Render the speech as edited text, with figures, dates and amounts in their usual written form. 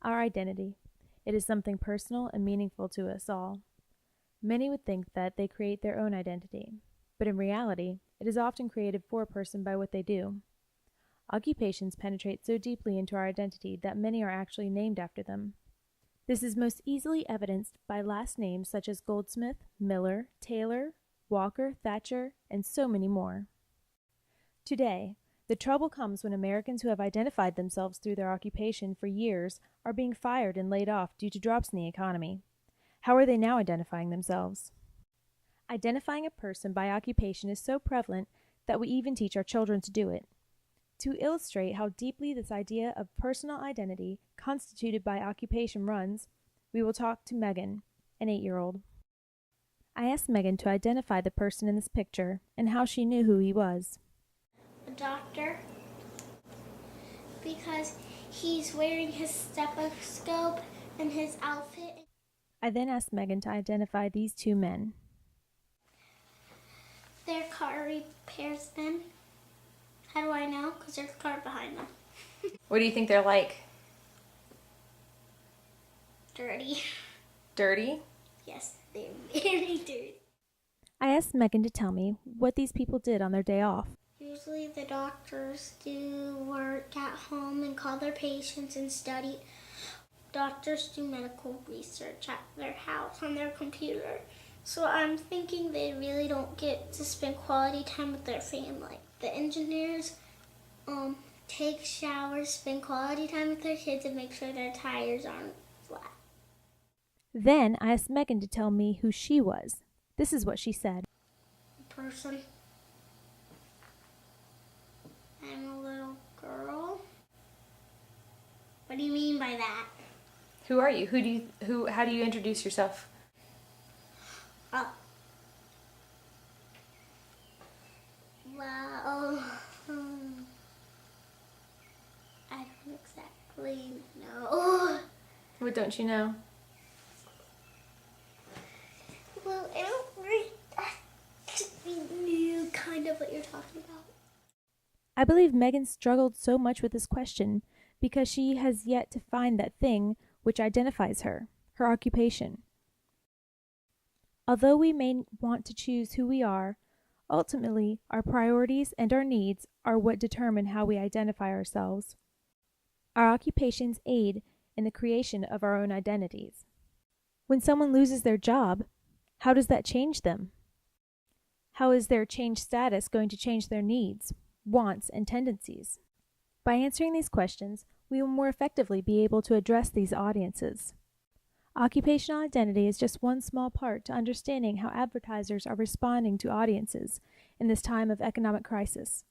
Our identity. It is something personal and meaningful to us all. Many would think that they create their own identity, but in reality, it is often created for a person by what they do. Occupations penetrate so deeply into our identity that many are actually named after them. This is most easily evidenced by last names such as Goldsmith, Miller, Taylor, Walker, Thatcher, and so many more. Today, the trouble comes when Americans who have identified themselves through their occupation for years are being fired and laid off due to drops in the economy. How are they now identifying themselves? Identifying a person by occupation is so prevalent that we even teach our children to do it. To illustrate how deeply this idea of personal identity constituted by occupation runs, we will talk to Megan, an 8-year-old. I asked Megan to identify the person in this picture and how she knew who he was. A doctor, because he's wearing his stethoscope and his outfit. I then asked Megan to identify these two men. They're car repairsmen. How do I know? Because there's a car behind them. What do you think they're like? Dirty. Dirty? Yes, they're very dirty. I asked Megan to tell me what these people did on their day off. Usually the doctors do work at home and call their patients and study. Doctors do medical research at their house on their computer. So I'm thinking they really don't get to spend quality time with their family. The engineers take showers, spend quality time with their kids, and make sure their tires aren't flat. Then I asked Megan to tell me who she was. This is what she said. Person. I'm a little girl. What do you mean by that? Who are you? How do you introduce yourself? Well, I don't exactly know. What don't you know? Well, I don't really knew kind of what you're talking about. I believe Megan struggled so much with this question because she has yet to find that thing which identifies her, her occupation. Although we may want to choose who we are, ultimately our priorities and our needs are what determine how we identify ourselves. Our occupations aid in the creation of our own identities. When someone loses their job, how does that change them? How is their changed status going to change their needs, wants, and tendencies? By answering these questions, we will more effectively be able to address these audiences. Occupational identity is just one small part to understanding how advertisers are responding to audiences in this time of economic crisis.